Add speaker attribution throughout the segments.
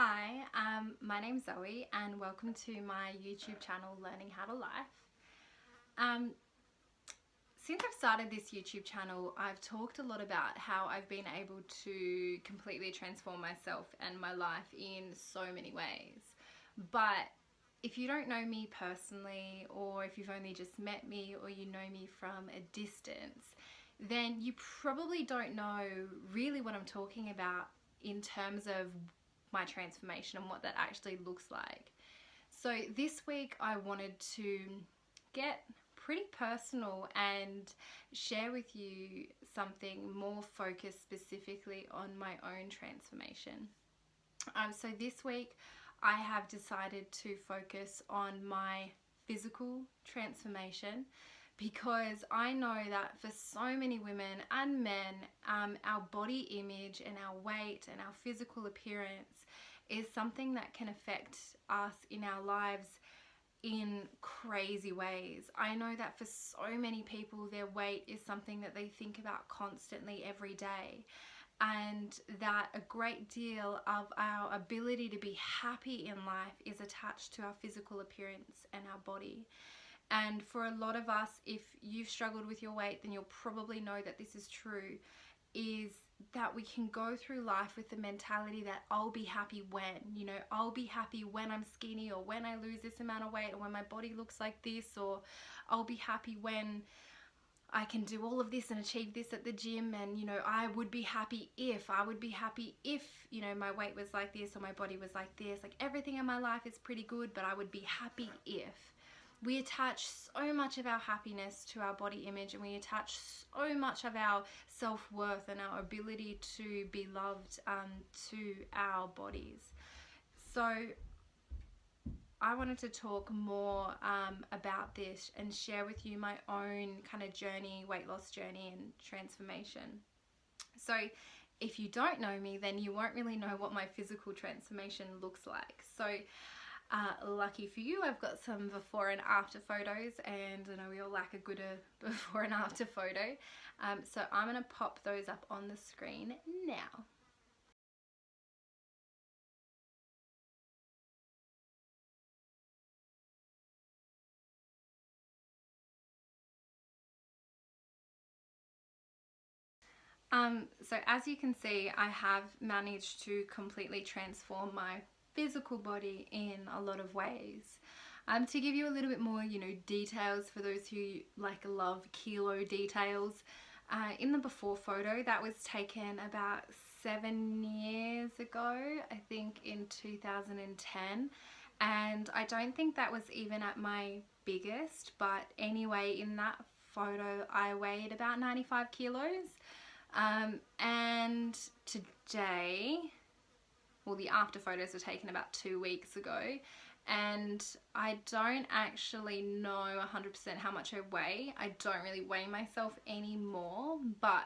Speaker 1: Hi, my name's Zoe and welcome to my YouTube channel Learning How to Life. Since I've started this YouTube channel, I've talked a lot about how I've been able to completely transform myself and my life in so many ways. But if you don't know me personally, or if you've only just met me, or you know me from a distance, then you probably don't know really what I'm talking about in terms of my transformation and what that actually looks like. So this week I wanted to get pretty personal and share with you something more focused specifically on my own transformation. So this week I have decided to focus on my physical transformation, because I know that for so many women and men, our body image and our weight and our physical appearance is something that can affect us in our lives in crazy ways. I know that for so many people, their weight is something that they think about constantly every day, and that a great deal of our ability to be happy in life is attached to our physical appearance and our body. And for a lot of us, if you've struggled with your weight, then you'll probably know that this is true, is that we can go through life with the mentality that I'll be happy when, I'll be happy when I'm skinny, or when I lose this amount of weight, or when my body looks like this, or I'll be happy when I can do all of this and achieve this at the gym, and I would be happy if my weight was like this or my body was like this. Like, everything in my life is pretty good, but I would be happy if. We attach so much of our happiness to our body image, and we attach so much of our self-worth and our ability to be loved to our bodies. So I wanted to talk more about this and share with you my own kind of journey, weight loss journey and transformation. So if you don't know me, then you won't really know what my physical transformation looks like. So lucky for you, I've got some before and after photos, and I know we all like a good before and after photo. So I'm going to pop those up on the screen now. So as you can see, I have managed to completely transform my physical body in a lot of ways. To give you a little bit more, details for those who love kilo details, in the before photo that was taken about 7 years ago, I think in 2010, and I don't think that was even at my biggest, but anyway, in that photo I weighed about 95 kilos. And today, well, the after photos were taken about 2 weeks ago, and I don't actually know 100% how much I weigh. I don't really weigh myself anymore, but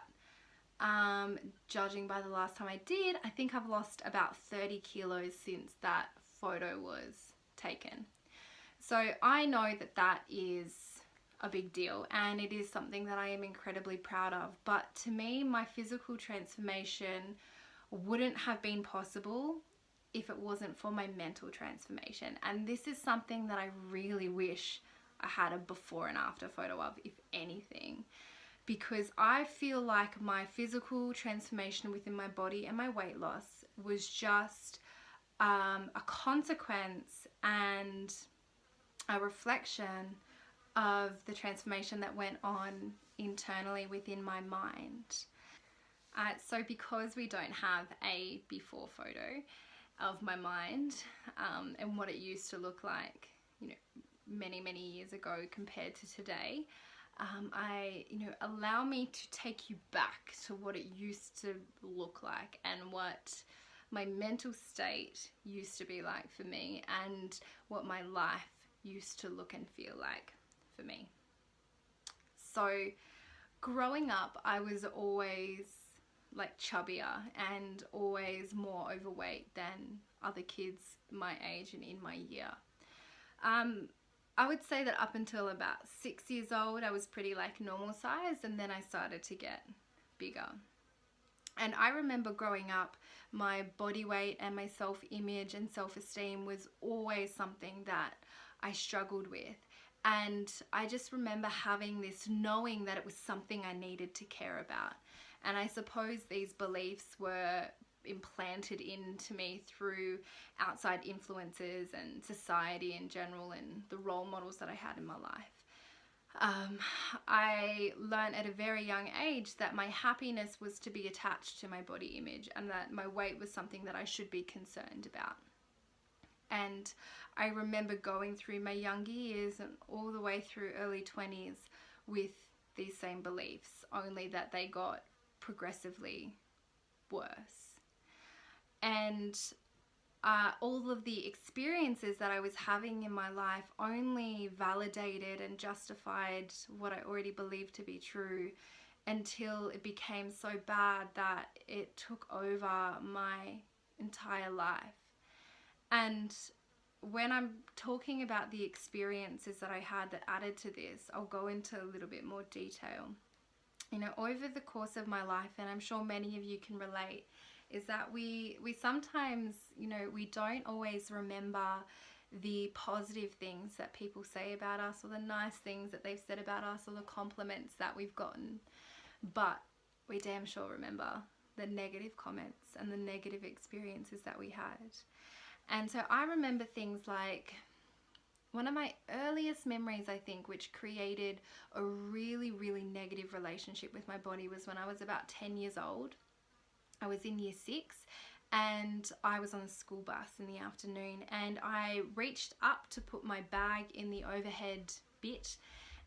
Speaker 1: judging by the last time I did, I think I've lost about 30 kilos since that photo was taken. So I know that that is a big deal, and it is something that I am incredibly proud of. But to me, my physical transformation wouldn't have been possible if it wasn't for my mental transformation. And this is something that I really wish I had a before and after photo of, if anything, because I feel like my physical transformation within my body and my weight loss was just a consequence and a reflection of the transformation that went on internally within my mind. So because we don't have a before photo of my mind and what it used to look like, many years ago compared to today, allow me to take you back to what it used to look like and what my mental state used to be like for me, and what my life used to look and feel like for me. So growing up, I was always chubbier and always more overweight than other kids my age and in my year. I would say that up until about 6 years old, I was pretty normal size, and then I started to get bigger. And I remember growing up My body weight and my self-image and self-esteem was always something that I struggled with. And I just remember having this knowing that it was something I needed to care about. And I suppose these beliefs were implanted into me through outside influences and society in general and the role models that I had in my life. I learned at a very young age that my happiness was to be attached to my body image and that my weight was something that I should be concerned about. And I remember going through my younger years and all the way through early 20s with these same beliefs, only that they got progressively worse. And all of the experiences that I was having in my life only validated and justified what I already believed to be true, until it became so bad that it took over my entire life. And when I'm talking about the experiences that I had that added to this, I'll go into a little bit more detail. You know, over the course of my life, and I'm sure many of you can relate, is that we sometimes, you know, we don't always remember the positive things that people say about us, or the nice things that they've said about us, or the compliments that we've gotten. But we damn sure remember the negative comments and the negative experiences that we had. And so I remember things like, one of my earliest memories, I think, which created a really, really negative relationship with my body, was when I was about 10 years old. I was in year 6 and I was on a school bus in the afternoon, and I reached up to put my bag in the overhead bit,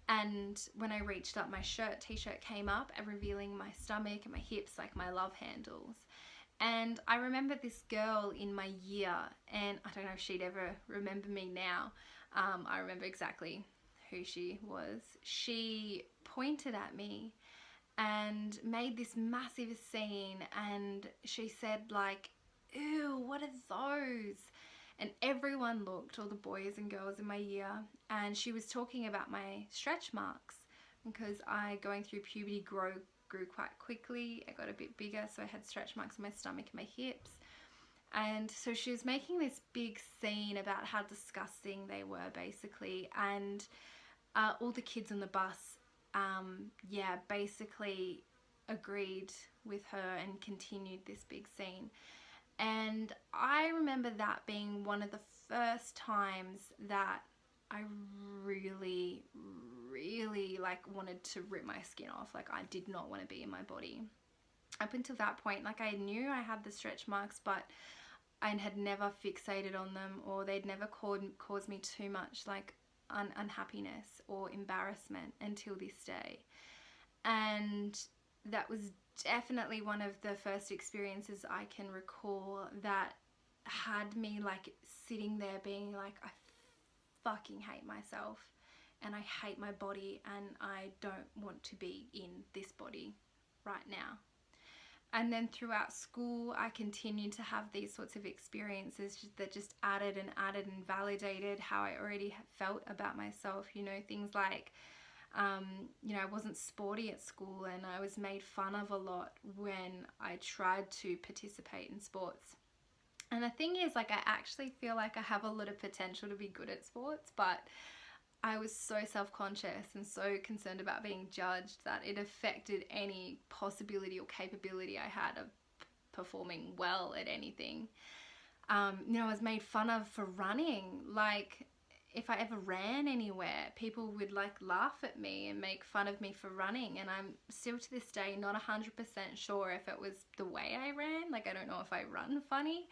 Speaker 1: and when I reached up, my t-shirt came up and revealing my stomach and my hips, like my love handles. And I remember this girl in my year, and I don't know if she'd ever remember me now. I remember exactly who she was. She pointed at me and made this massive scene, and she said like, "Ew, what are those?" And everyone looked, all the boys and girls in my year, and she was talking about my stretch marks, because going through puberty grew quite quickly. I got a bit bigger, so I had stretch marks on my stomach and my hips. And so she was making this big scene about how disgusting they were, basically. And all the kids on the bus, basically agreed with her and continued this big scene. And I remember that being one of the first times that I really, really like wanted to rip my skin off. Like, I did not want to be in my body. Up until that point, like, I knew I had the stretch marks, but I had never fixated on them, or they'd never caused me too much like unhappiness or embarrassment until this day. And that was definitely one of the first experiences I can recall that had me like sitting there being like, I fucking hate myself and I hate my body and I don't want to be in this body right now. And then throughout school, I continued to have these sorts of experiences that just added and validated how I already felt about myself. You know, things like, I wasn't sporty at school, and I was made fun of a lot when I tried to participate in sports. And the thing is, like, I actually feel like I have a lot of potential to be good at sports, but I was so self-conscious and so concerned about being judged that it affected any possibility or capability I had of performing well at anything. I was made fun of for running. Like, if I ever ran anywhere, people would like laugh at me and make fun of me for running. And I'm still to this day not 100% sure if it was the way I ran. Like, I don't know if I run funny,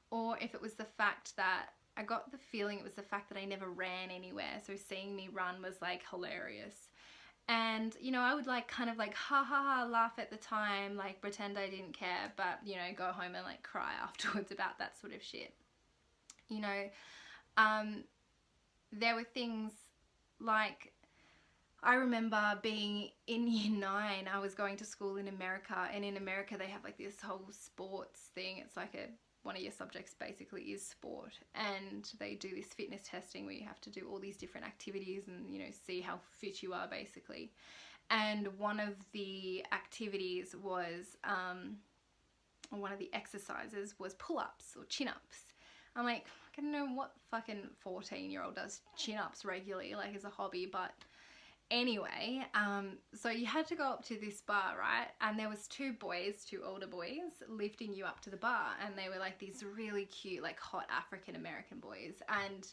Speaker 1: or if it was the fact that I got the feeling it was the fact that I never ran anywhere. So seeing me run was like hilarious. And, I would like kind of like ha ha ha laugh at the time, like pretend I didn't care, but, go home and like cry afterwards about that sort of shit. There were things like, I remember being in year 9, I was going to school in America, and in America they have like this whole sports thing. It's like one of your subjects basically is sport, and they do this fitness testing where you have to do all these different activities and, see how fit you are basically. And one of the activities was one of the exercises was pull-ups or chin-ups. I'm like, I don't know what fucking 14-year-old does chin-ups regularly, like as a hobby, but anyway, so you had to go up to this bar, right? And there was two older boys, lifting you up to the bar, and they were like these really cute, like hot African American boys. And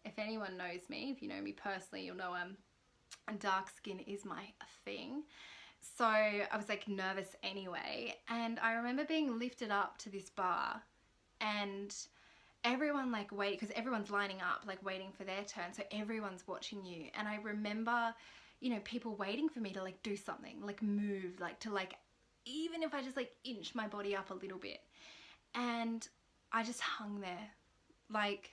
Speaker 1: if anyone knows me, if you know me personally, you'll know dark skin is my thing. So I was like nervous anyway, and I remember being lifted up to this bar, and everyone like wait, because everyone's lining up like waiting for their turn, so everyone's watching you. And I remember, you know, people waiting for me to like do something, like move, like to like, even if I just like inch my body up a little bit. And I just hung there, like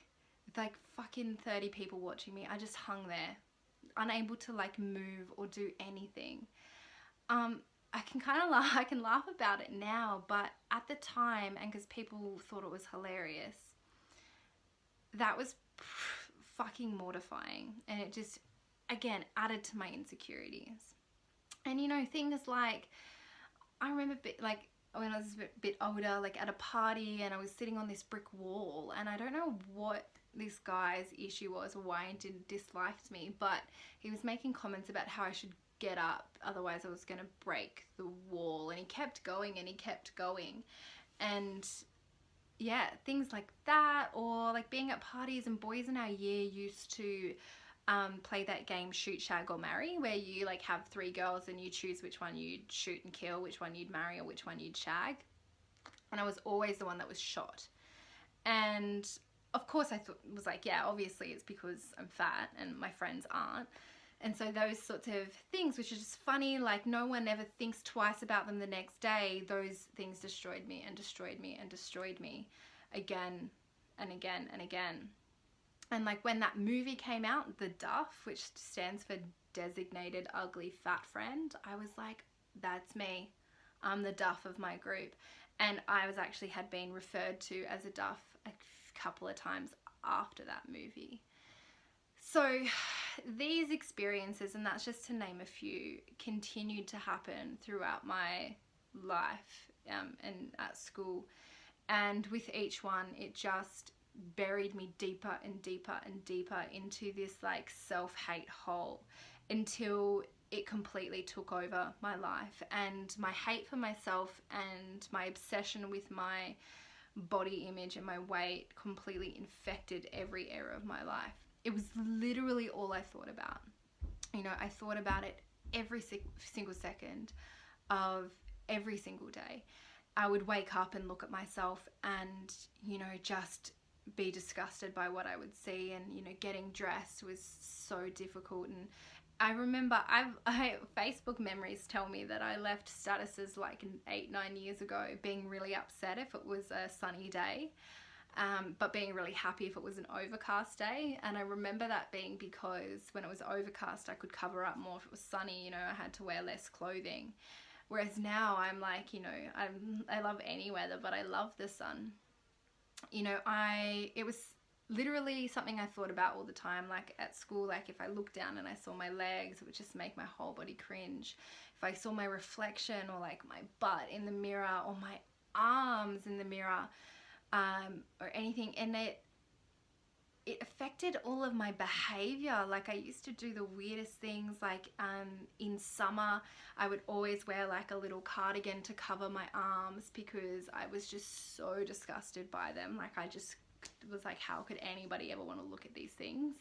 Speaker 1: fucking 30 people watching me. I just hung there, unable to like move or do anything. I can kind of laugh, I can laugh about it now, but at the time, and because people thought it was hilarious, that was fucking mortifying. And it just, again, added to my insecurities. And you know, things like, I remember like when I was a bit older, like at a party, and I was sitting on this brick wall, and I don't know what this guy's issue was or why he didn't dislike me, but he was making comments about how I should get up, otherwise I was going to break the wall. And he kept going and he kept going. And yeah, things like that. Or like being at parties, and boys in our year used to play that game Shoot, Shag or Marry, where you like have 3 girls and you choose which one you'd shoot and kill, which one you'd marry, or which one you'd shag. And I was always the one that was shot. And of course I was like, yeah, obviously it's because I'm fat and my friends aren't. And so those sorts of things, which is just funny, like no one ever thinks twice about them the next day, those things destroyed me and destroyed me and destroyed me again and again and again. And like when that movie came out, The Duff, which stands for Designated Ugly Fat Friend, I was like, that's me. I'm the Duff of my group. And I was actually had been referred to as a Duff a couple of times after that movie. So these experiences, and that's just to name a few, continued to happen throughout my life and at school. And with each one, it just buried me deeper and deeper and deeper into this like self-hate hole, until it completely took over my life. And my hate for myself and my obsession with my body image and my weight completely infected every area of my life. It was literally all I thought about. You know, I thought about it every single second of every single day. I would wake up and look at myself and, you know, just be disgusted by what I would see. And, you know, getting dressed was so difficult. And I remember Facebook memories tell me that I left statuses like 8-9 years ago being really upset if it was a sunny day. But being really happy if it was an overcast day. And I remember that being because when it was overcast, I could cover up more. If it was sunny, you know, I had to wear less clothing. Whereas now I'm like, you know, I love any weather, but I love the sun. You know, it was literally something I thought about all the time. Like at school, like if I looked down and I saw my legs, it would just make my whole body cringe. If I saw my reflection, or like my butt in the mirror, or my arms in the mirror, or anything, and it affected all of my behavior. Like I used to do the weirdest things, like in summer I would always wear like a little cardigan to cover my arms because I was just so disgusted by them. Like I just was like, how could anybody ever want to look at these things?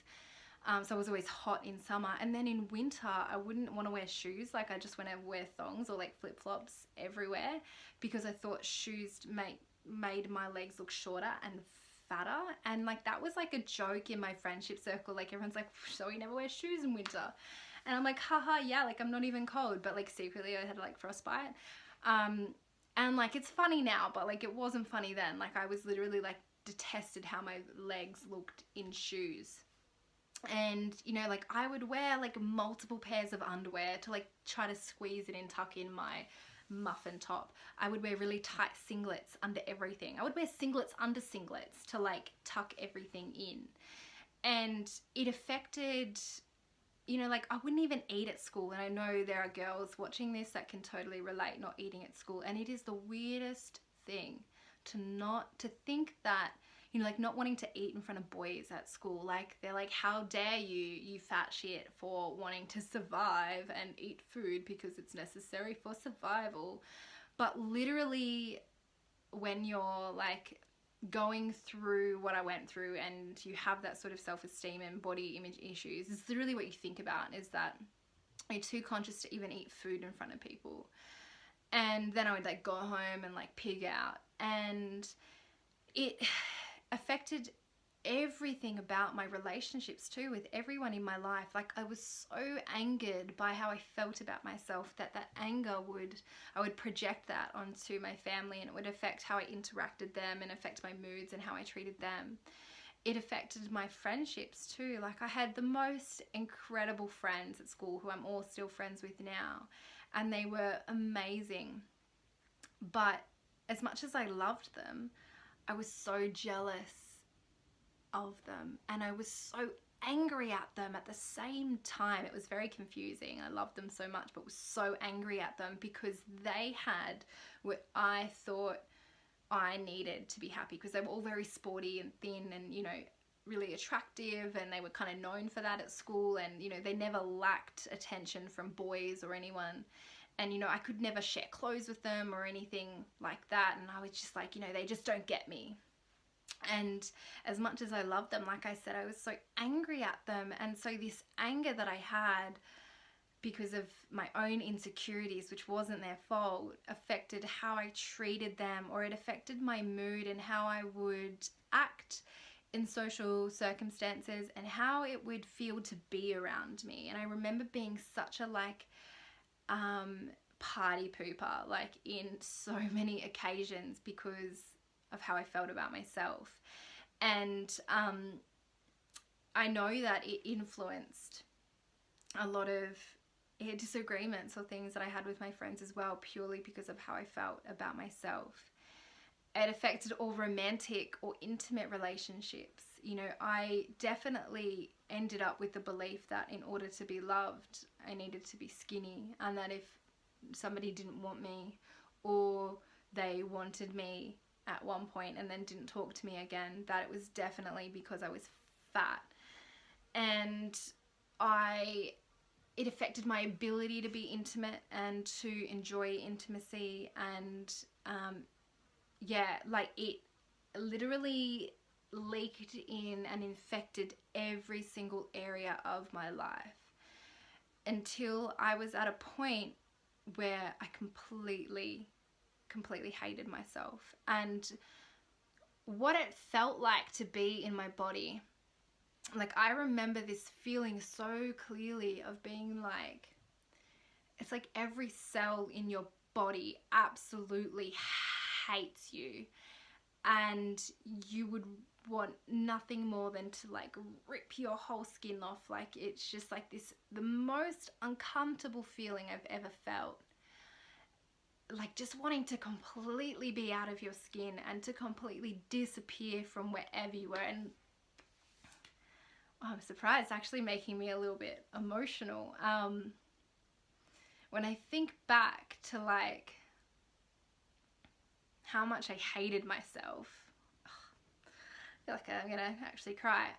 Speaker 1: So I was always hot in summer. And then in winter I wouldn't want to wear shoes. Like I just want to wear thongs or like flip-flops everywhere, because I thought shoes made my legs look shorter and fatter. And like that was like a joke in my friendship circle. Like everyone's like, so you never wear shoes in winter? And I'm like, haha, yeah, like I'm not even cold. But like secretly I had like frostbite. And like it's funny now, but like it wasn't funny then. Like I was literally like detested how my legs looked in shoes. And you know, like I would wear like multiple pairs of underwear to like try to squeeze it in, tuck in my muffin top. I would wear really tight singlets under everything. I would wear singlets under singlets to like tuck everything in. And it affected, you know, like I wouldn't even eat at school. And I know there are girls watching this that can totally relate not eating at school. And it is the weirdest thing. To think that, you know, like not wanting to eat in front of boys at school. Like they're like, how dare you, you fat shit, for wanting to survive and eat food because it's necessary for survival. But literally, when you're like going through what I went through and you have that sort of self-esteem and body image issues, it's literally what you think about, is that you're too conscious to even eat food in front of people. And then I would like go home and like pig out, and it affected everything about my relationships too, with everyone in my life. Like I was so angered by how I felt about myself that anger I would project that onto my family, and it would affect how I interacted them and affect my moods and how I treated them. It affected my friendships too. Like I had the most incredible friends at school who I'm all still friends with now, and they were amazing. But as much as I loved them, I was so jealous of them, and I was so angry at them at the same time. It was very confusing. I loved them so much, but was so angry at them because they had what I thought I needed to be happy, because they were all very sporty and thin and, you know, really attractive, and they were kind of known for that at school, and, you know, they never lacked attention from boys or anyone. And, you know, I could never share clothes with them or anything like that, and I was just like, you know, they just don't get me. And as much as I loved them, like I said, I was so angry at them. And so this anger that I had because of my own insecurities, which wasn't their fault, affected how I treated them, or it affected my mood and how I would act in social circumstances and how it would feel to be around me. And I remember being such a party pooper, like in so many occasions, because of how I felt about myself. And I know that it influenced a lot of disagreements or things that I had with my friends as well, purely because of how I felt about myself. It affected all romantic or intimate relationships. You know, I definitely ended up with the belief that in order to be loved, I needed to be skinny, and that if somebody didn't want me, or they wanted me at one point and then didn't talk to me again, that it was definitely because I was fat. And it affected my ability to be intimate and to enjoy intimacy, and like it literally leaked in and infected every single area of my life, until I was at a point where I completely hated myself and what it felt like to be in my body. Like I remember this feeling so clearly of being like, it's like every cell in your body absolutely hates you, and you would want nothing more than to like rip your whole skin off. Like it's just like the most uncomfortable feeling I've ever felt. Like just wanting to completely be out of your skin and to completely disappear from wherever you were. And I'm surprised, it's actually making me a little bit emotional when I think back to like how much I hated myself. I feel like I'm gonna actually cry.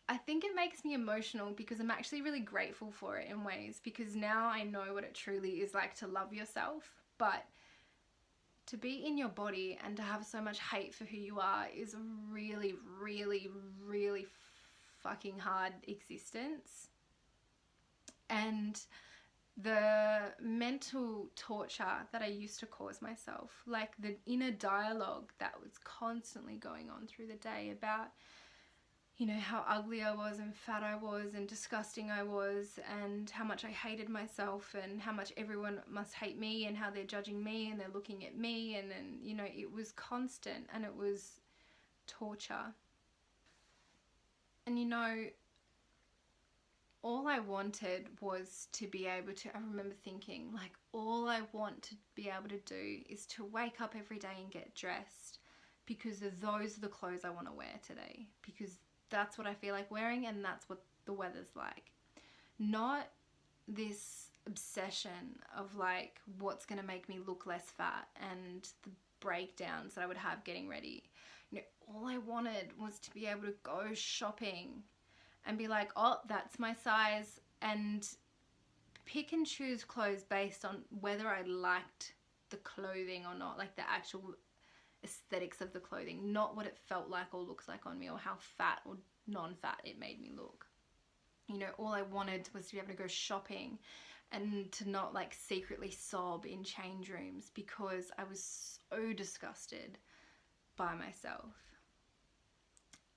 Speaker 1: I think it makes me emotional because I'm actually really grateful for it in ways, because now I know what it truly is like to love yourself. But to be in your body and to have so much hate for who you are is a really, really, really fucking hard existence. And the mental torture that I used to cause myself, like the inner dialogue that was constantly going on through the day about, you know, how ugly I was and fat I was and disgusting I was, and how much I hated myself, and how much everyone must hate me, and how they're judging me and they're looking at me, and then, you know, it was constant and it was torture. And, you know, all I wanted was to be able to, I remember thinking, like, all I want to be able to do is to wake up every day and get dressed, because those are the clothes I want to wear today, because that's what I feel like wearing and that's what the weather's like. Not this obsession of like what's going to make me look less fat, and the breakdowns that I would have getting ready. You know, all I wanted was to be able to go shopping and be like, oh, that's my size, and pick and choose clothes based on whether I liked the clothing or not, like the actual aesthetics of the clothing, not what it felt like or looks like on me, or how fat or non-fat it made me look. You know, all I wanted was to be able to go shopping and to not like secretly sob in change rooms because I was so disgusted by myself.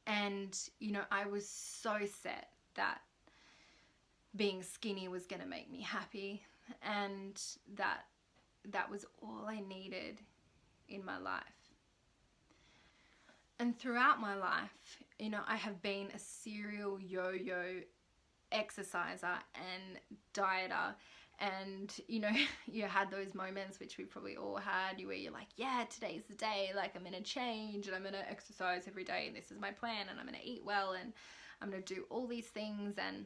Speaker 1: And, you know, I was so set that being skinny was going to make me happy, and that was all I needed in my life. And throughout my life, you know, I have been a serial yo-yo exerciser and dieter. And, you know, you had those moments, which we probably all had, where you're like, yeah, today's the day, like I'm going to change and I'm going to exercise every day and this is my plan and I'm going to eat well and I'm going to do all these things, and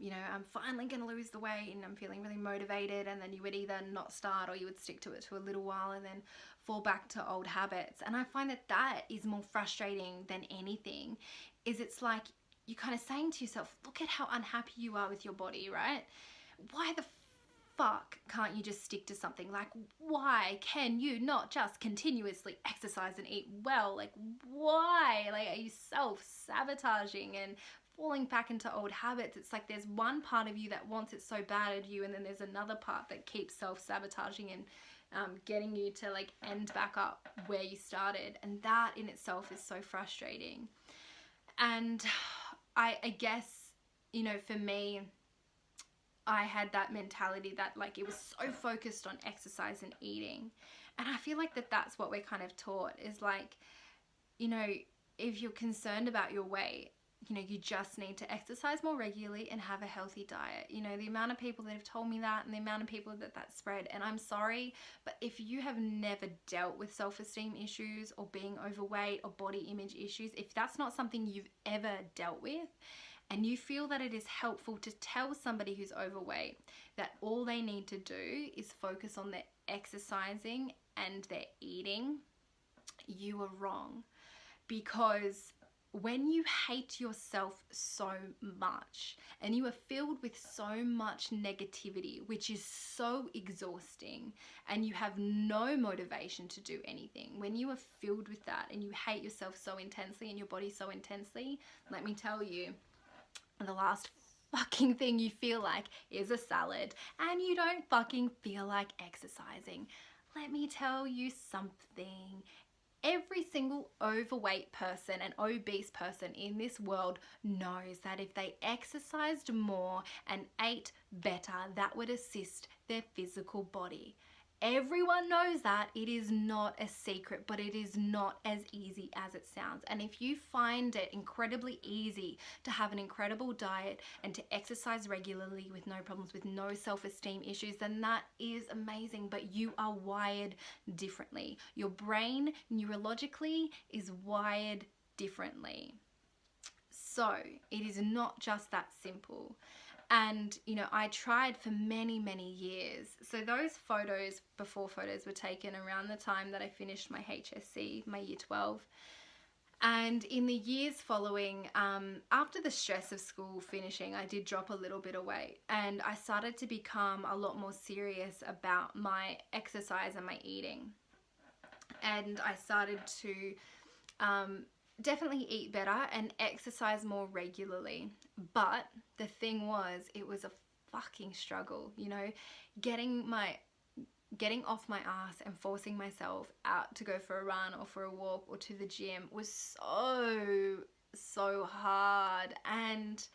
Speaker 1: you know, I'm finally going to lose the weight and I'm feeling really motivated. And then you would either not start, or you would stick to it to a little while and then fall back to old habits. And I find that that is more frustrating than anything. Is it's like you're kind of saying to yourself, look at how unhappy you are with your body, right? Why the fuck can't you just stick to something? Like, why can you not just continuously exercise and eat well? Like, why? Like, are you self-sabotaging and falling back into old habits? It's like there's one part of you that wants it so bad at you, and then there's another part that keeps self-sabotaging and getting you to like end back up where you started. And that in itself is so frustrating. And I guess, you know, for me, I had that mentality that like it was so focused on exercise and eating. And I feel like that's what we're kind of taught, is like, you know, if you're concerned about your weight, you know, you just need to exercise more regularly and have a healthy diet. You know, the amount of people that have told me that, and the amount of people that spread, and I'm sorry, but if you have never dealt with self-esteem issues or being overweight or body image issues, if that's not something you've ever dealt with, and you feel that it is helpful to tell somebody who's overweight that all they need to do is focus on their exercising and their eating, you are wrong. Because when you hate yourself so much and you are filled with so much negativity, which is so exhausting, and you have no motivation to do anything, when you are filled with that and you hate yourself so intensely and your body so intensely, let me tell you, the last fucking thing you feel like is a salad, and you don't fucking feel like exercising. Let me tell you something. Every single overweight person and obese person in this world knows that if they exercised more and ate better, that would assist their physical body. Everyone knows that. It is not a secret, but it is not as easy as it sounds. And if you find it incredibly easy to have an incredible diet and to exercise regularly with no problems, with no self-esteem issues, then that is amazing. But you are wired differently. Your brain neurologically is wired differently. So it is not just that simple. And, you know, I tried for many, many years. So those photos, before photos, were taken around the time that I finished my HSC, my year 12. And in the years following, after the stress of school finishing, I did drop a little bit of weight. And I started to become a lot more serious about my exercise and my eating. And I started to definitely eat better and exercise more regularly. But the thing was, it was a fucking struggle, you know, getting off my ass and forcing myself out to go for a run or for a walk or to the gym was so hard. And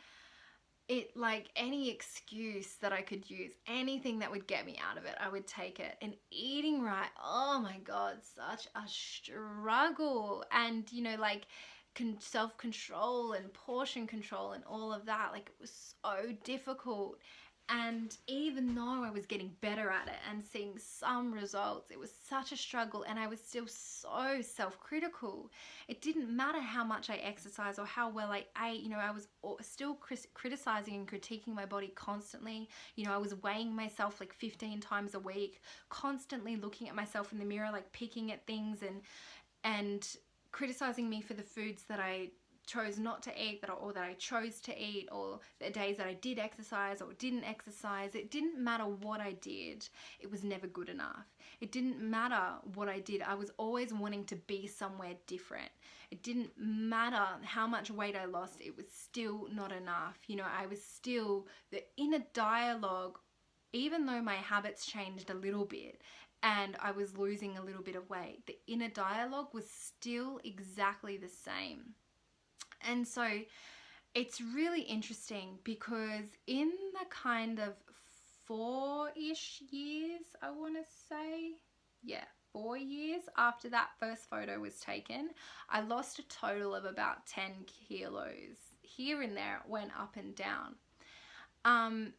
Speaker 1: it, like, any excuse that I could use, anything that would get me out of it, I would take it. And eating right, oh my God, such a struggle. And, you know, like, self-control and portion control and all of that, like, it was so difficult. And even though I was getting better at it and seeing some results, it was such a struggle, and I was still so self-critical. It didn't matter how much I exercised or how well I ate. You know, I was still criticizing and critiquing my body constantly. You know, I was weighing myself like 15 times a week, constantly looking at myself in the mirror, like picking at things and criticizing me for the foods that I chose not to eat, or that I chose to eat, or the days that I did exercise or didn't exercise. It didn't matter what I did, it was never good enough. It didn't matter what I did, I was always wanting to be somewhere different. It didn't matter how much weight I lost, it was still not enough. You know, I was still, the inner dialogue, even though my habits changed a little bit and I was losing a little bit of weight, the inner dialogue was still exactly the same. And so it's really interesting because in the kind of 4-ish years, I want to say, yeah, 4 years after that first photo was taken, I lost a total of about 10 kilos. Here and there, it went up and down. And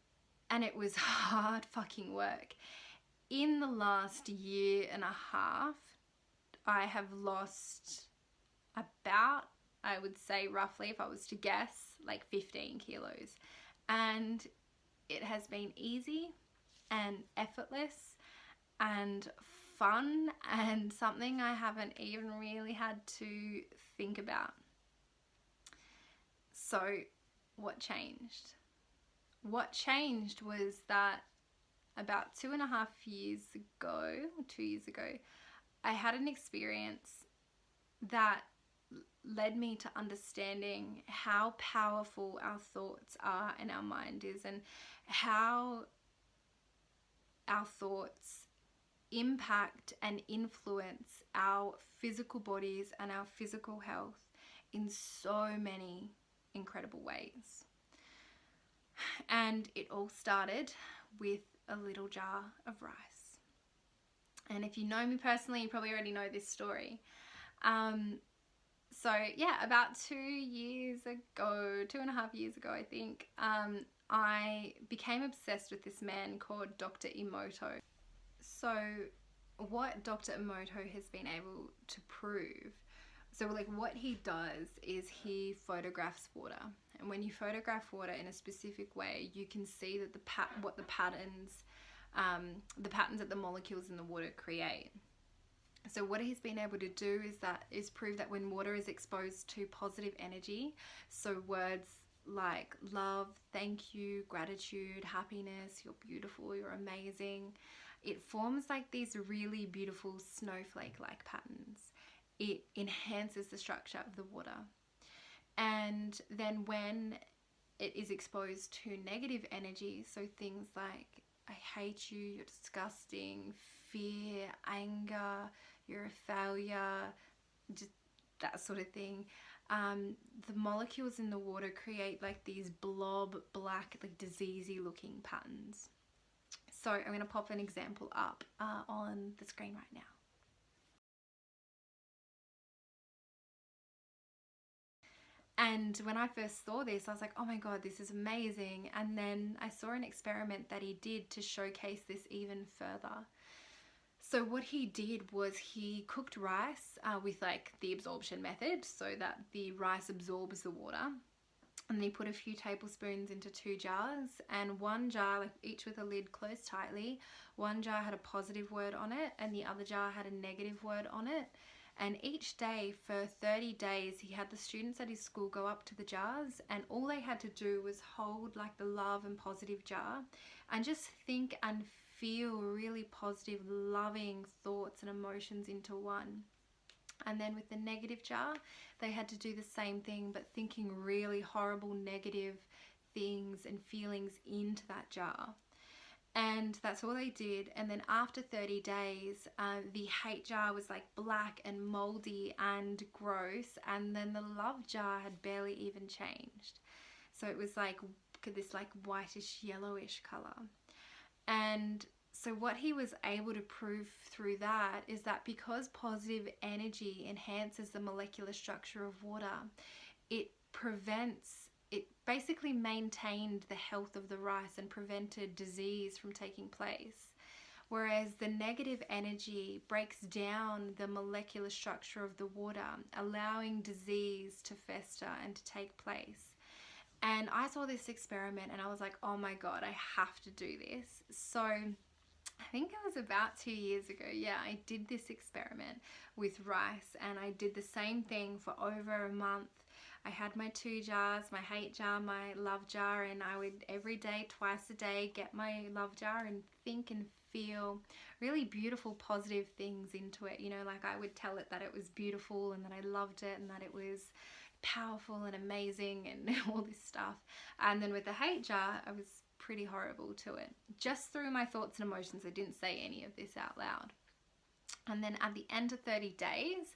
Speaker 1: it was hard fucking work. In the last year and a half, I have lost about, I would say roughly, if I was to guess, like 15 kilos. And it has been easy and effortless and fun and something I haven't even really had to think about. So what changed? What changed was that about 2.5 years ago, or 2 years ago, I had an experience that led me to understanding how powerful our thoughts are and our mind is, and how our thoughts impact and influence our physical bodies and our physical health in so many incredible ways. And it all started with a little jar of rice. And if you know me personally, you probably already know this story. So yeah, about 2.5 years ago, I think, I became obsessed with this man called Dr. Emoto. So what Dr. Emoto has been able to prove, so like what he does is he photographs water. And when you photograph water in a specific way, you can see that the patterns that the molecules in the water create. So what he's been able to do is prove that when water is exposed to positive energy, so words like love, thank you, gratitude, happiness, you're beautiful, you're amazing, it forms like these really beautiful snowflake-like patterns. It enhances the structure of the water. And then when it is exposed to negative energy, so things like I hate you, you're disgusting, fear, anger, you're a failure, just that sort of thing, the molecules in the water create like these blob, black, like diseasey looking patterns. So I'm going to pop an example up on the screen right now. And when I first saw this, I was like, oh my God, this is amazing. And then I saw an experiment that he did to showcase this even further. So what he did was he cooked rice with like the absorption method, so that the rice absorbs the water. And he put a few tablespoons into 2 jars, and one jar, like each with a lid closed tightly, one jar had a positive word on it and the other jar had a negative word on it. And each day for 30 days, he had the students at his school go up to the jars, and all they had to do was hold like the love and positive jar and just think and feel really positive, loving thoughts and emotions into one. And then with the negative jar, they had to do the same thing, but thinking really horrible, negative things and feelings into that jar. And that's all they did. And then after 30 days, the hate jar was like black and moldy and gross. And then the love jar had barely even changed. So it was like this like whitish, yellowish color. And so what he was able to prove through that is that because positive energy enhances the molecular structure of water, it prevents it basically maintained the health of the rice and prevented disease from taking place. Whereas the negative energy breaks down the molecular structure of the water, allowing disease to fester and to take place. And I saw this experiment and I was like, oh my God, I have to do this. So I think it was about 2 years ago. Yeah, I did this experiment with rice, and I did the same thing for over a month. I had my 2 jars, my hate jar, my love jar, and I would every day, twice a day, get my love jar and think and feel really beautiful, positive things into it. You know, like I would tell it that it was beautiful and that I loved it and that it was powerful and amazing and all this stuff. And then with the hate jar, I was pretty horrible to it. Just through my thoughts and emotions, I didn't say any of this out loud. And then at the end of 30 days,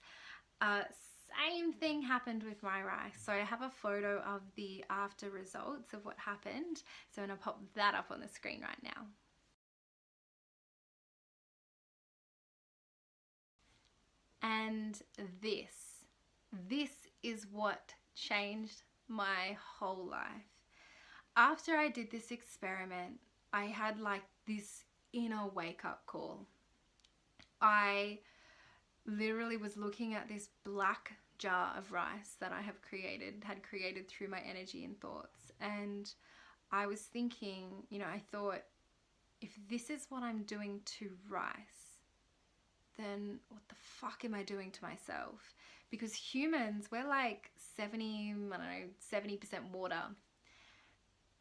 Speaker 1: same thing happened with my rice. So I have a photo of the after results of what happened. So I'm going to pop that up on the screen right now. And this is what changed my whole life. After I did this experiment, I had like this inner wake-up call. I literally was looking at this black jar of rice that I had created through my energy and thoughts. And I was thinking, you know, I thought, if this is what I'm doing to rice, then what the fuck am I doing to myself? Because humans, we're like 70% water.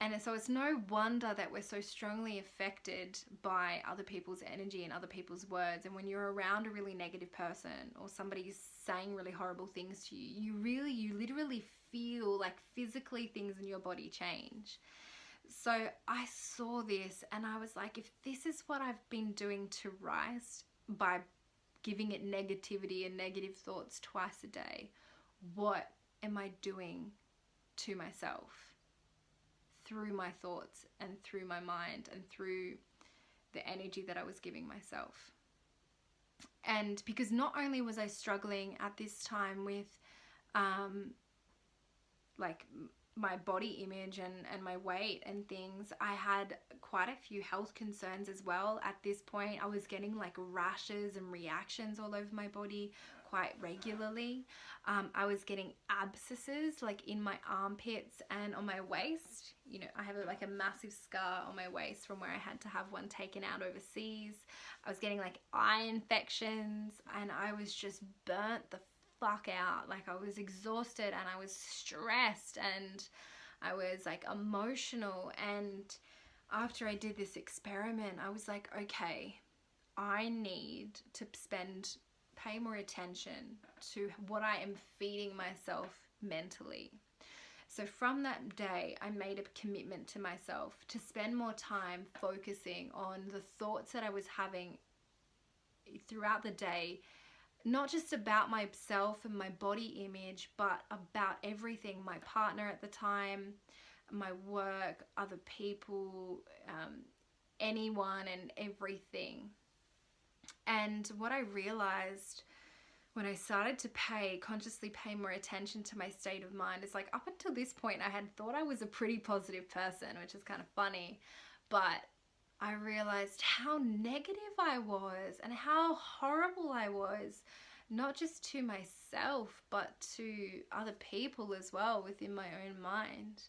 Speaker 1: And so it's no wonder that we're so strongly affected by other people's energy and other people's words. And when you're around a really negative person or somebody's saying really horrible things to you, you literally feel like physically things in your body change. So I saw this and I was like, if this is what I've been doing to rice by giving it negativity and negative thoughts twice a day, what am I doing to myself? Through my thoughts and through my mind and through the energy that I was giving myself. And because not only was I struggling at this time with like my body image and my weight and things, I had quite a few health concerns as well. At this point, I was getting like rashes and reactions all over my body quite regularly. I was getting abscesses like in my armpits and on my waist. You know, I have like a massive scar on my waist from where I had to have one taken out overseas. I was getting like eye infections and I was just burnt the fuck out. Like I was exhausted and I was stressed and I was like emotional. And after I did this experiment, I was like, okay, I need to pay more attention to what I am feeding myself mentally. So from that day, I made a commitment to myself to spend more time focusing on the thoughts that I was having throughout the day, not just about myself and my body image, but about everything, my partner at the time, my work, other people, anyone and everything. And what I realized when I started to consciously pay more attention to my state of mind, is like up until this point, I had thought I was a pretty positive person, which is kind of funny, but I realized how negative I was and how horrible I was, not just to myself, but to other people as well within my own mind.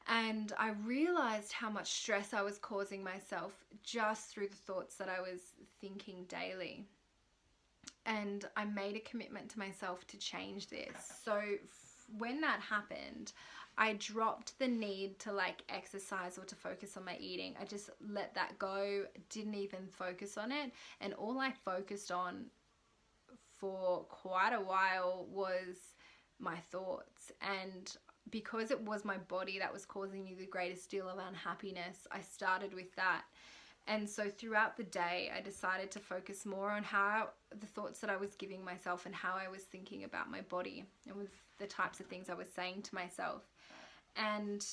Speaker 1: And I realized how much stress I was causing myself just through the thoughts that I was thinking daily. And I made a commitment to myself to change this. So when that happened, I dropped the need to like exercise or to focus on my eating. I just let that go, didn't even focus on it. And all I focused on for quite a while was my thoughts. And because it was my body that was causing me the greatest deal of unhappiness, I started with that. And so throughout the day, I decided to focus more on how the thoughts that I was giving myself and how I was thinking about my body and with the types of things I was saying to myself. And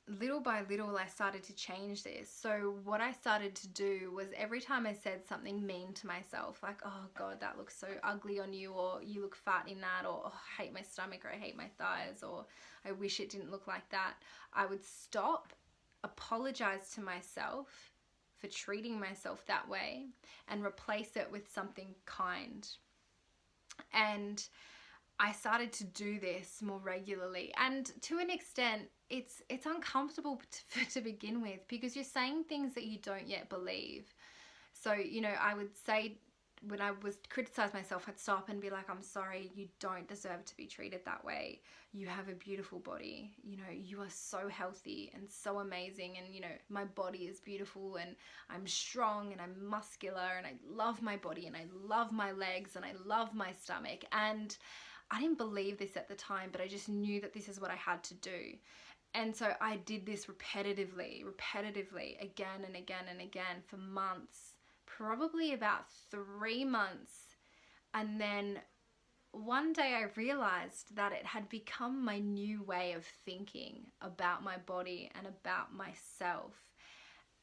Speaker 1: little by little, I started to change this. So what I started to do was every time I said something mean to myself, like, oh God, that looks so ugly on you, or you look fat in that, or oh, I hate my stomach, or I hate my thighs, or I wish it didn't look like that, I would stop, apologize to myself for treating myself that way, and replace it with something kind. And I started to do this more regularly, and to an extent it's uncomfortable to begin with, because you're saying things that you don't yet believe. So, you know, I would say, when I was criticize myself, I'd stop and be like, I'm sorry, you don't deserve to be treated that way. You have a beautiful body. You know, you are so healthy and so amazing. And, you know, my body is beautiful, and I'm strong and I'm muscular, and I love my body, and I love my legs, and I love my stomach. And I didn't believe this at the time, but I just knew that this is what I had to do. And so I did this repetitively, again and again and again for months, probably about 3 months. And then one day I realized that it had become my new way of thinking about my body and about myself.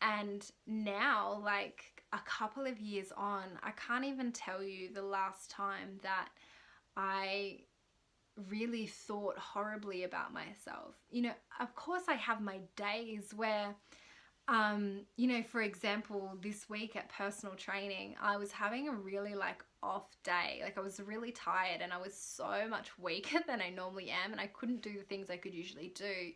Speaker 1: And now, like a couple of years on, I can't even tell you the last time that I really thought horribly about myself. You know, of course I have my days where, you know, for example, this week at personal training, I was having a really like off day. Like I was really tired, and I was so much weaker than I normally am, and I couldn't do the things I could usually do.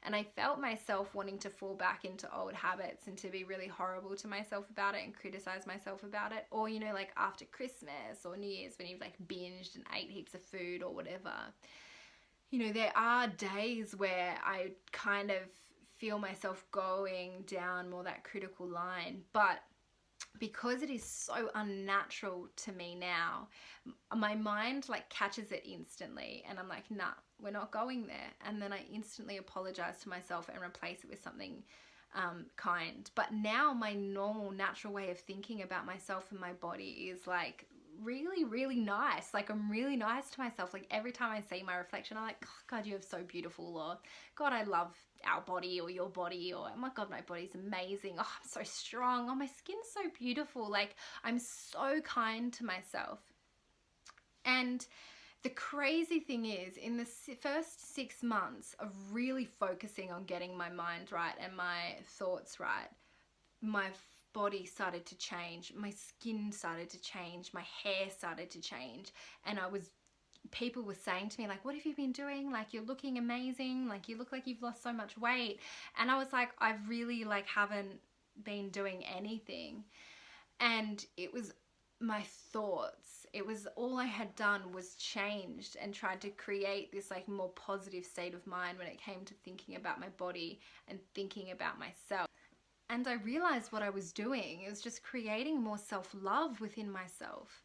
Speaker 1: And I felt myself wanting to fall back into old habits and to be really horrible to myself about it and criticize myself about it. Or, you know, like after Christmas or New Year's, when you've like binged and ate heaps of food or whatever, you know, there are days where I kind of feel myself going down more that critical line. But because it is so unnatural to me now, my mind like catches it instantly, and I'm like, nah, we're not going there. And then I instantly apologize to myself and replace it with something kind. But now my normal natural way of thinking about myself and my body is like really nice. Like I'm really nice to myself. Like every time I see my reflection, I'm like, oh God, you're so beautiful, or God, I love our body, or your body, or oh my God, my body's amazing, oh I'm so strong, oh my skin's so beautiful. Like I'm so kind to myself. And the crazy thing is, in the first 6 months of really focusing on getting my mind right and my thoughts right, my body started to change, my skin started to change, my hair started to change. And people were saying to me like, what have you been doing? Like you're looking amazing, like you look like you've lost so much weight. And I was like, I really like haven't been doing anything. And it was my thoughts. It was all I had done was changed and tried to create this like more positive state of mind when it came to thinking about my body and thinking about myself. And I realized what I was doing, it was just creating more self-love within myself,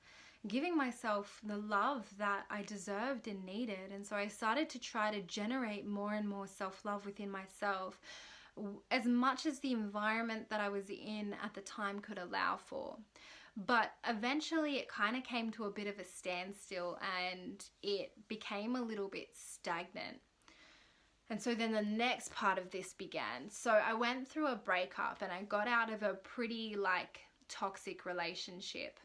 Speaker 1: giving myself the love that I deserved and needed. And so I started to try to generate more and more self-love within myself, as much as the environment that I was in at the time could allow for. But eventually it kind of came to a bit of a standstill, and it became a little bit stagnant. And so then the next part of this began. So I went through a breakup, and I got out of a pretty like toxic relationship.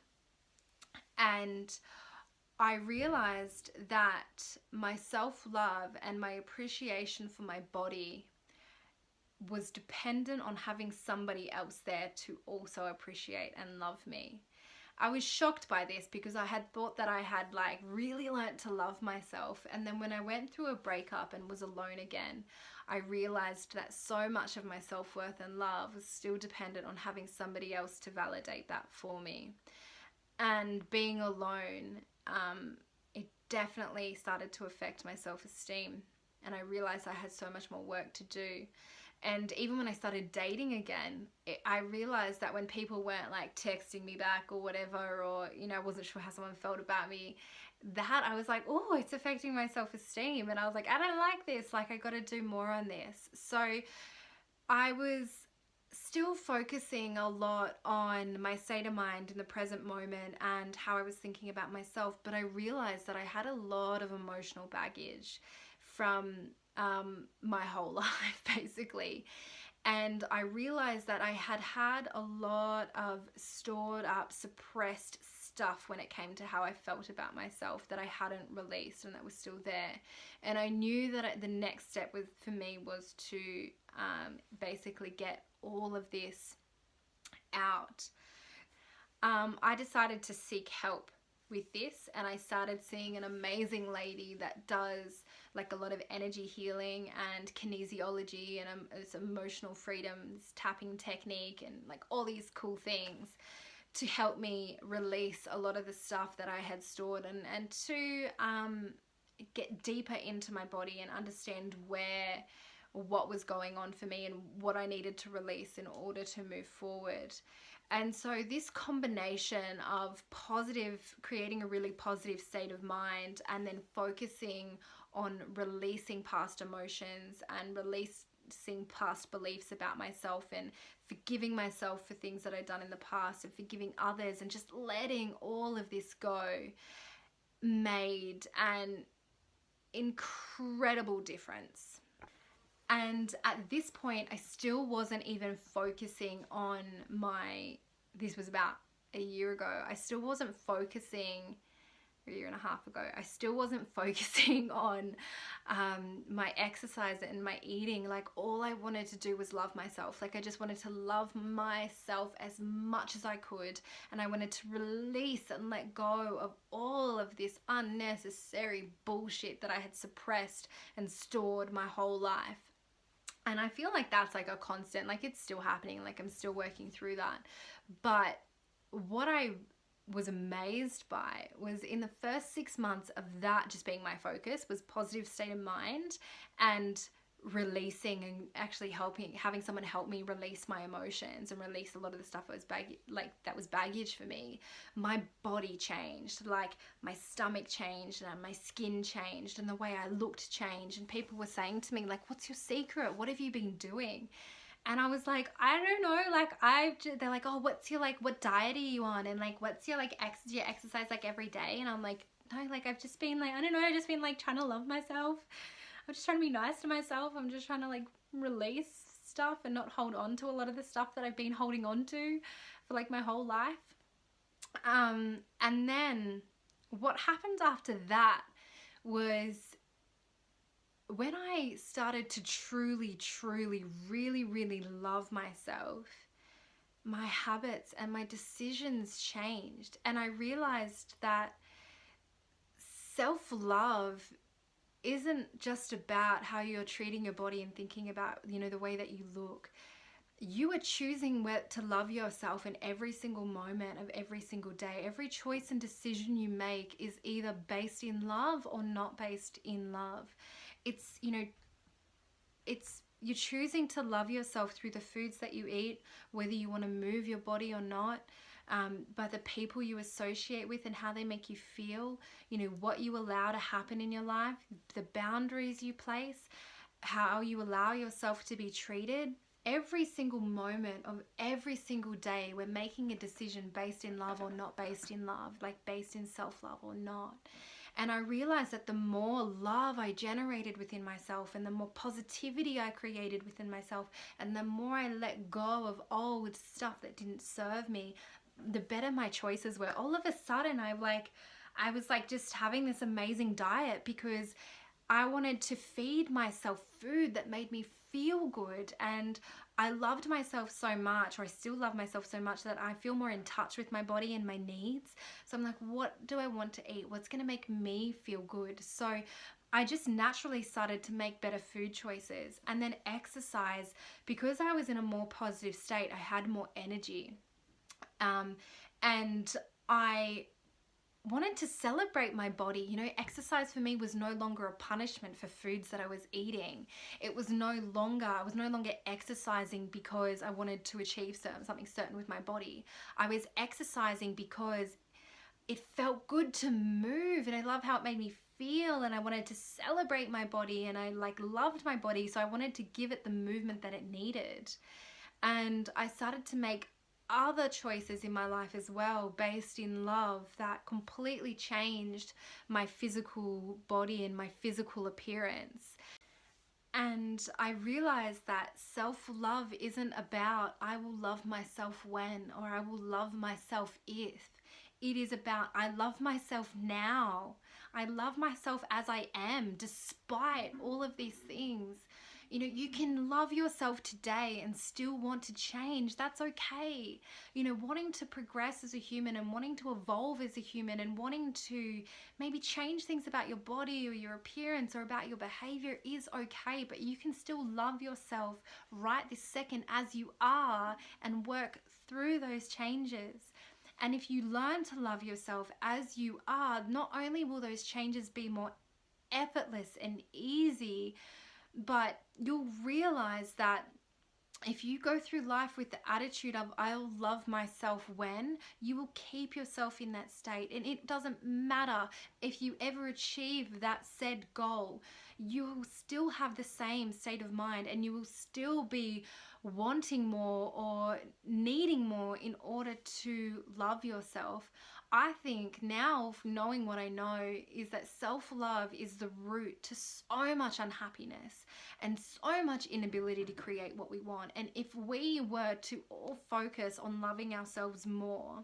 Speaker 1: And I realized that my self-love and my appreciation for my body was dependent on having somebody else there to also appreciate and love me. I was shocked by this, because I had thought that I had like really learnt to love myself. And then when I went through a breakup and was alone again, I realized that so much of my self-worth and love was still dependent on having somebody else to validate that for me. And being alone, it definitely started to affect my self-esteem. And I realized I had so much more work to do. And even when I started dating again, I realized that when people weren't like texting me back or whatever, or, you know, I wasn't sure how someone felt about me, that I was like, oh, it's affecting my self-esteem. And I was like, I don't like this. Like, I got to do more on this. So I was still focusing a lot on my state of mind in the present moment and how I was thinking about myself. But I realized that I had a lot of emotional baggage from my whole life basically. And I realized that I had had a lot of stored up, suppressed stuff when it came to how I felt about myself that I hadn't released and that was still there. And I knew that the next step for me was to basically get all of this out. I decided to seek help with this, and I started seeing an amazing lady that does like a lot of energy healing and kinesiology and it's emotional freedoms tapping technique and like all these cool things to help me release a lot of the stuff that I had stored, and to get deeper into my body and understand what was going on for me and what I needed to release in order to move forward. And so this combination of creating a really positive state of mind, and then focusing on releasing past emotions and releasing past beliefs about myself, and forgiving myself for things that I'd done in the past, and forgiving others, and just letting all of this go, made an incredible difference. And at this point, I still wasn't even focusing on this was about a year ago. I still wasn't focusing, a year and a half ago, I still wasn't focusing on my exercise and my eating. Like, all I wanted to do was love myself. Like, I just wanted to love myself as much as I could. And I wanted to release and let go of all of this unnecessary bullshit that I had suppressed and stored my whole life. And I feel like that's like a constant, like it's still happening, like I'm still working through that. But what I was amazed by was, in the first 6 months of that just being my focus, was positive state of mind and releasing, and actually having someone help me release my emotions and release a lot of the stuff that was baggage for me. My body changed, like my stomach changed and my skin changed and the way I looked changed, and people were saying to me like, what's your secret? What have you been doing? And I was like, I don't know, like they're like, oh, what diet are you on? And like, what's your do you exercise like every day? And I'm like, no, like I've just been like, I don't know, I've just been like trying to love myself. I'm just trying to be nice to myself. I'm just trying to like release stuff and not hold on to a lot of the stuff that I've been holding on to for like my whole life. And then what happened after that was, when I started to truly, really, really love myself, my habits and my decisions changed. And I realized that self-love isn't just about how you're treating your body and thinking about, the way that you look. You are choosing to love yourself in every single moment of every single day. Every choice and decision you make is either based in love or not based in love. It's you're choosing to love yourself through the foods that you eat, whether you want to move your body or not, by the people you associate with and how they make you feel, what you allow to happen in your life, the boundaries you place, how you allow yourself to be treated. Every single moment of every single day, we're making a decision based in love or not based in love, like based in self-love or not. And I realized that the more love I generated within myself, and the more positivity I created within myself, and the more I let go of old stuff that didn't serve me, the better my choices were. All of a sudden, I was like just having this amazing diet because I wanted to feed myself food that made me feel good. And I loved myself so much, or I still love myself so much, that I feel more in touch with my body and my needs. So I'm like, what do I want to eat? What's going to make me feel good? So I just naturally started to make better food choices. And then exercise, because I was in a more positive state, I had more energy. And I wanted to celebrate my body. Exercise for me was no longer a punishment for foods that I was eating. I was no longer exercising because I wanted to achieve something certain with my body. I was exercising because it felt good to move, and I love how it made me feel, and I wanted to celebrate my body, and I loved my body, so I wanted to give it the movement that it needed. And I started to make other choices in my life as well based in love that completely changed my physical body and my physical appearance. And I realized that self-love isn't about I will love myself when, or I will love myself if. It is about I love myself now. I love myself as I am, despite all of these things. You know, you can love yourself today and still want to change. That's okay. You know, wanting to progress as a human and wanting to evolve as a human and wanting to maybe change things about your body or your appearance or about your behavior is okay, but you can still love yourself right this second as you are and work through those changes. And if you learn to love yourself as you are, not only will those changes be more effortless and easy, but you'll realize that if you go through life with the attitude of I'll love myself when, you will keep yourself in that state. And it doesn't matter if you ever achieve that said goal, you will still have the same state of mind and you will still be wanting more or needing more in order to love yourself. I think now, knowing what I know, is that self-love is the root to so much unhappiness and so much inability to create what we want. And if we were to all focus on loving ourselves more,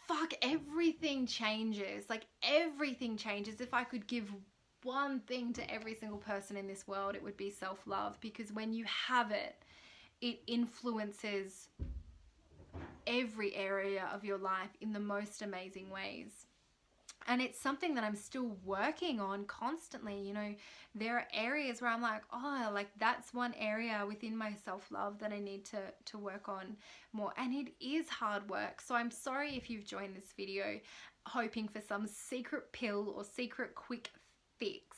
Speaker 1: fuck, everything changes. Like, everything changes. If I could give one thing to every single person in this world, it would be self-love, because when you have it, it influences every area of your life in the most amazing ways. And it's something that I'm still working on constantly. You know, there are areas where I'm like, oh, like that's one area within my self-love that I need to work on more. And it is hard work. So I'm sorry if you've joined this video hoping for some secret pill or secret quick fix.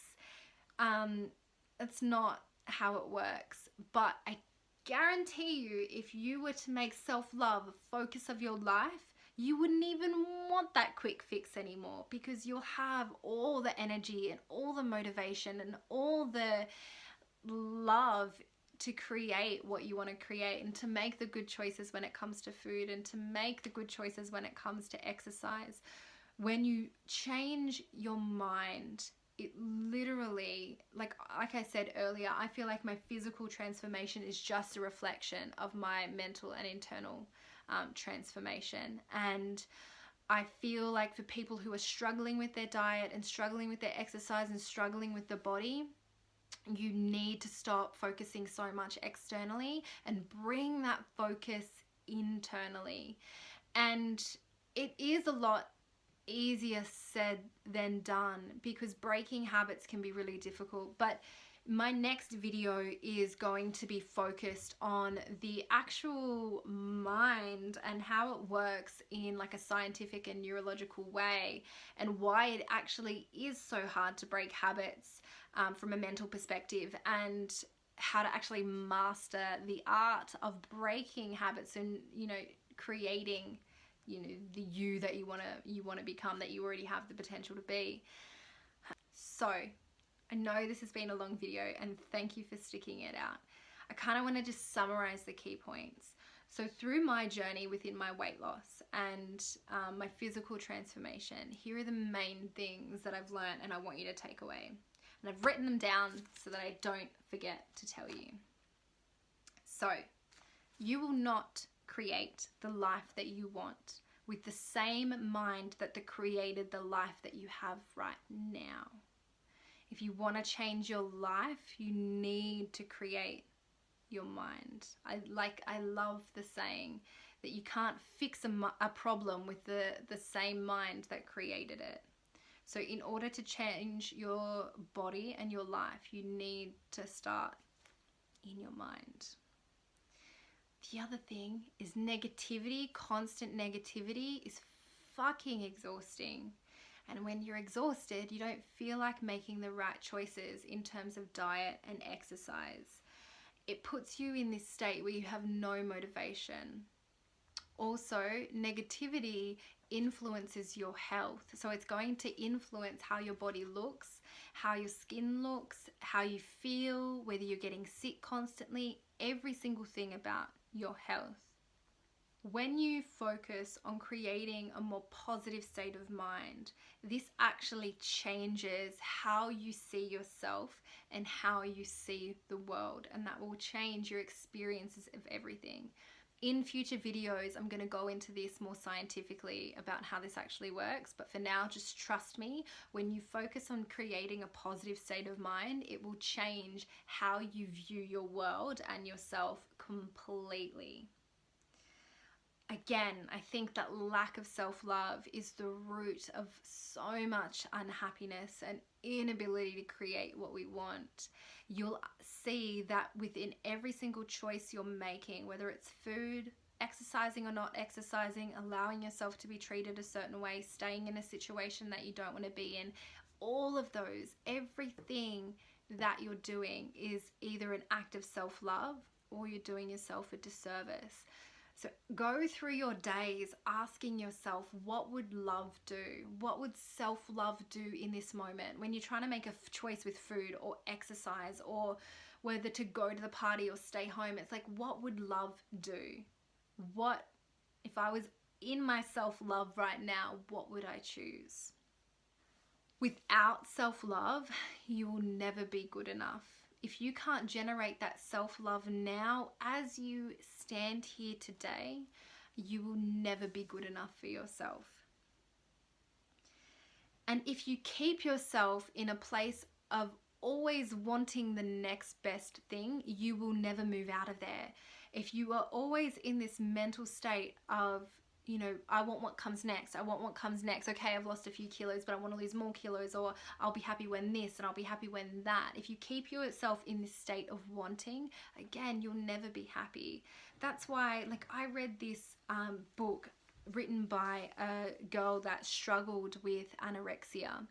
Speaker 1: It's not how it works. But I guarantee you, if you were to make self-love a focus of your life, you wouldn't even want that quick fix anymore, because you'll have all the energy and all the motivation and all the love to create what you want to create, and to make the good choices when it comes to food, and to make the good choices when it comes to exercise. When you change your mind, it literally, like I said earlier, I feel like my physical transformation is just a reflection of my mental and internal transformation. And I feel like for people who are struggling with their diet and struggling with their exercise and struggling with the body, you need to stop focusing so much externally and bring that focus internally. And it is a lot easier said than done, because breaking habits can be really difficult. But my next video is going to be focused on the actual mind and how it works in like a scientific and neurological way, and why it actually is so hard to break habits from a mental perspective, and how to actually master the art of breaking habits and, you know, creating, you know, the you that you want to become, that you already have the potential to be. So I know this has been a long video, and thank you for sticking it out. I kind of want to just summarize the key points. So through my journey within my weight loss and my physical transformation, here are the main things that I've learned and I want you to take away. And I've written them down so that I don't forget to tell you. So, you will not create the life that you want with the same mind that created the life that you have right now. If you want to change your life, you need to create your mind. I love the saying that you can't fix a problem with the same mind that created it. So in order to change your body and your life, you need to start in your mind. The other thing is negativity. Constant negativity is fucking exhausting. And when you're exhausted, you don't feel like making the right choices in terms of diet and exercise. It puts you in this state where you have no motivation. Also, negativity influences your health. So it's going to influence how your body looks, how your skin looks, how you feel, whether you're getting sick constantly, every single thing about your health. When you focus on creating a more positive state of mind, this actually changes how you see yourself and how you see the world, and that will change your experiences of everything. In future videos, I'm going to go into this more scientifically about how this actually works, but for now, just trust me, when you focus on creating a positive state of mind, it will change how you view your world and yourself completely. Again, I think that lack of self-love is the root of so much unhappiness and inability to create what we want. You'll see that within every single choice you're making, whether it's food, exercising or not exercising, allowing yourself to be treated a certain way, staying in a situation that you don't want to be in, all of those, everything that you're doing is either an act of self-love or you're doing yourself a disservice. So go through your days asking yourself, what would love do? What would self-love do in this moment? When you're trying to make a choice with food or exercise or whether to go to the party or stay home, it's like, what would love do? What, if I was in my self-love right now, what would I choose? Without self-love, you will never be good enough. If you can't generate that self-love now, as you stand here today, you will never be good enough for yourself. And if you keep yourself in a place of always wanting the next best thing, you will never move out of there. If you are always in this mental state of, you know, I want what comes next. I want what comes next. Okay, I've lost a few kilos, but I want to lose more kilos, or I'll be happy when this and I'll be happy when that. If you keep yourself in this state of wanting, again, you'll never be happy. That's why, like, I read this book written by a girl that struggled with anorexia.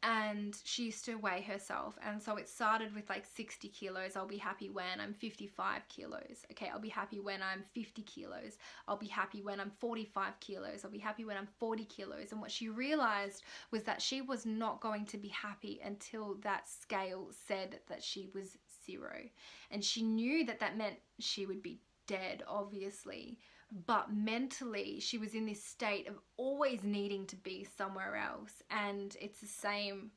Speaker 1: And she used to weigh herself, and so it started with like 60 kilos. I'll be happy when I'm 55 kilos. Okay, I'll be happy when I'm 50 kilos. I'll be happy when I'm 45 kilos. I'll be happy when I'm 40 kilos. And what she realized was that she was not going to be happy until that scale said that she was 0. And she knew that that meant she would be dead, obviously. But mentally, she was in this state of always needing to be somewhere else. And it's the same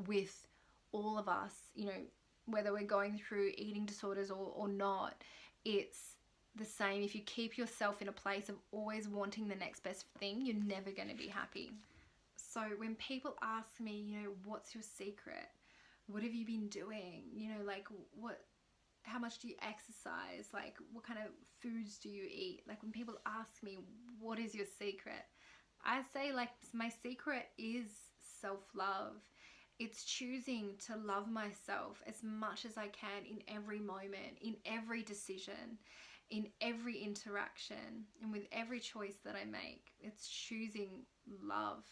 Speaker 1: with all of us, you know, whether we're going through eating disorders or not, it's the same. If you keep yourself in a place of always wanting the next best thing, you're never going to be happy. So when people ask me, you know, what's your secret? What have you been doing? You know, like, how much do you exercise? Like, what kind of foods do you eat? Like, when people ask me, what is your secret? I say, like, my secret is self-love. It's choosing to love myself as much as I can in every moment, in every decision, in every interaction, and with every choice that I make. It's choosing love.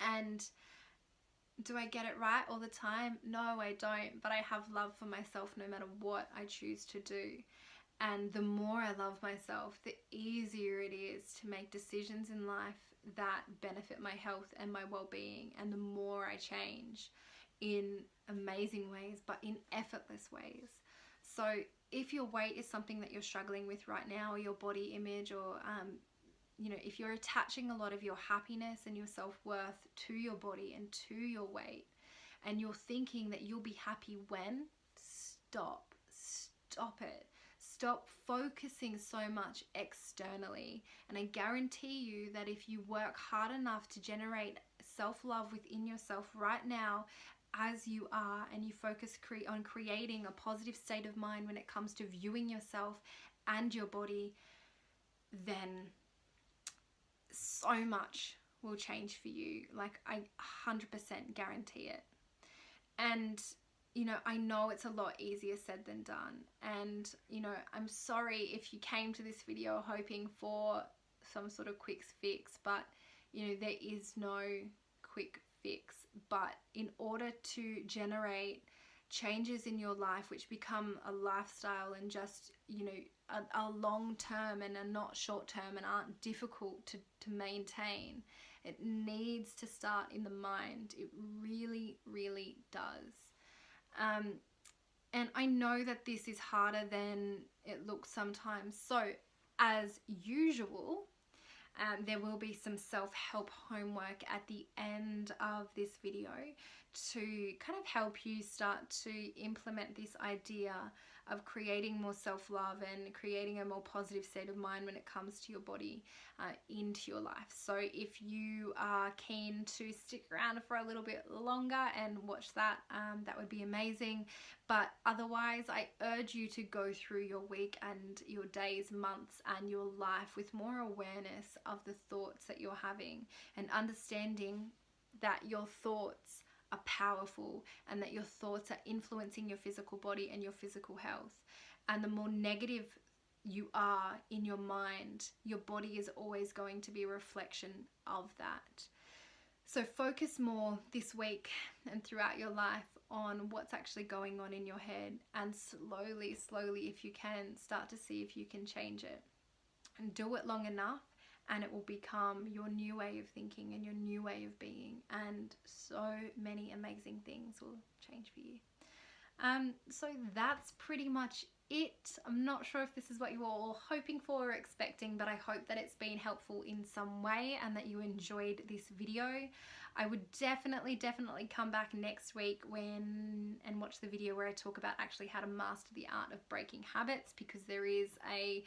Speaker 1: And do I get it right all the time? No, I don't, but I have love for myself no matter what I choose to do. And the more I love myself, the easier it is to make decisions in life that benefit my health and my well-being, and the more I change in amazing ways, but in effortless ways. So if your weight is something that you're struggling with right now, or your body image, or you know, if you're attaching a lot of your happiness and your self-worth to your body and to your weight, and you're thinking that you'll be happy when, stop it. Stop focusing so much externally. And I guarantee you that if you work hard enough to generate self-love within yourself right now, as you are, and you focus on creating a positive state of mind when it comes to viewing yourself and your body, then so much will change for you. Like, I 100% guarantee it. And you know, I know it's a lot easier said than done. And you know, I'm sorry if you came to this video hoping for some sort of quick fix, but you know, there is no quick fix. But in order to generate changes in your life which become a lifestyle and just, you know, a long term and are not short term and aren't difficult to maintain, it needs to start in the mind. It really, really does. And I know that this is harder than it looks sometimes. So as usual, there will be some self-help homework at the end of this video to kind of help you start to implement this idea of creating more self-love and creating a more positive state of mind when it comes to your body into your life. So if you are keen to stick around for a little bit longer and watch that, that would be amazing. But otherwise, I urge you to go through your week and your days, months, and your life with more awareness of the thoughts that you're having, and understanding that your thoughts are powerful and that your thoughts are influencing your physical body and your physical health. And the more negative you are in your mind, your body is always going to be a reflection of that. So focus more this week and throughout your life on what's actually going on in your head, and slowly, if you can, start to see if you can change it. And do it long enough and it will become your new way of thinking and your new way of being, and so many amazing things will change for you. So that's pretty much it. I'm not sure if this is what you were all hoping for or expecting, but I hope that it's been helpful in some way and that you enjoyed this video. I would definitely come back next week and watch the video where I talk about actually how to master the art of breaking habits, because there is a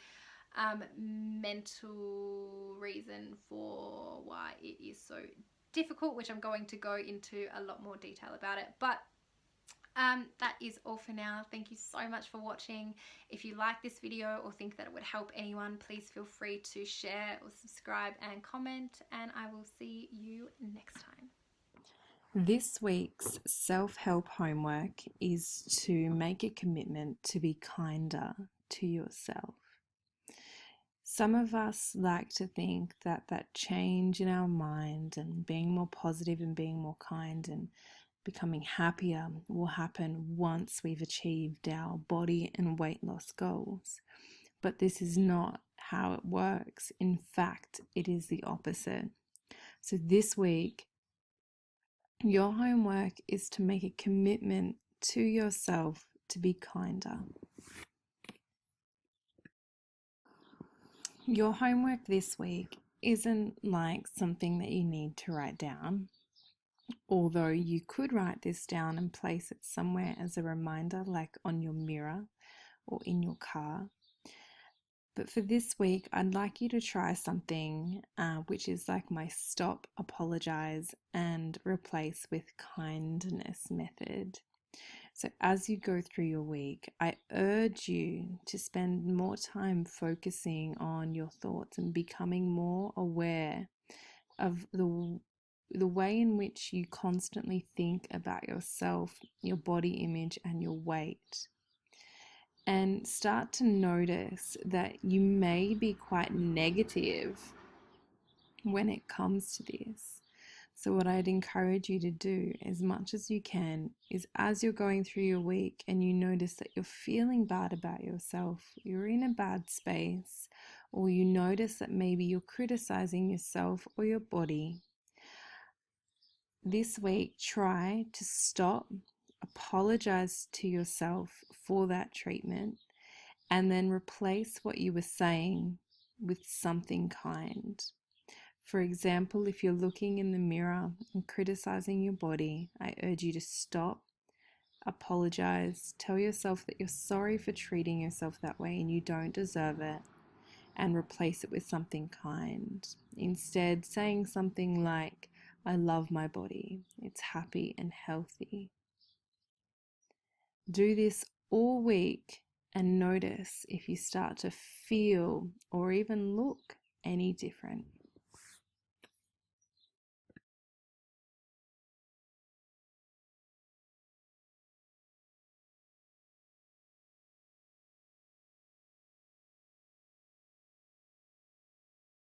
Speaker 1: mental reason for why it is so difficult, which I'm going to go into a lot more detail about it. But that is all for now. Thank you so much for watching. If you like this video or think that it would help anyone, please feel free to share or subscribe and comment, and I will see you next time.
Speaker 2: This week's self-help homework is to make a commitment to be kinder to yourself. Some of us like to think that that change in our mind and being more positive and being more kind and becoming happier will happen once we've achieved our body and weight loss goals. But this is not how it works. In fact, it is the opposite. So this week, your homework is to make a commitment to yourself to be kinder. Your homework this week isn't like something that you need to write down, although you could write this down and place it somewhere as a reminder, like on your mirror or in your car. But for this week, I'd like you to try something which is like my stop, apologize, and replace with kindness method. So as you go through your week, I urge you to spend more time focusing on your thoughts and becoming more aware of the way in which you constantly think about yourself, your body image, and your weight. And start to notice that you may be quite negative when it comes to this. So what I'd encourage you to do as much as you can is, as you're going through your week and you notice that you're feeling bad about yourself, you're in a bad space, or you notice that maybe you're criticizing yourself or your body, this week try to stop, apologize to yourself for that treatment, and then replace what you were saying with something kind. For example, if you're looking in the mirror and criticizing your body, I urge you to stop, apologize, tell yourself that you're sorry for treating yourself that way and you don't deserve it, and replace it with something kind. Instead, saying something like, I love my body, it's happy and healthy. Do this all week and notice if you start to feel or even look any different.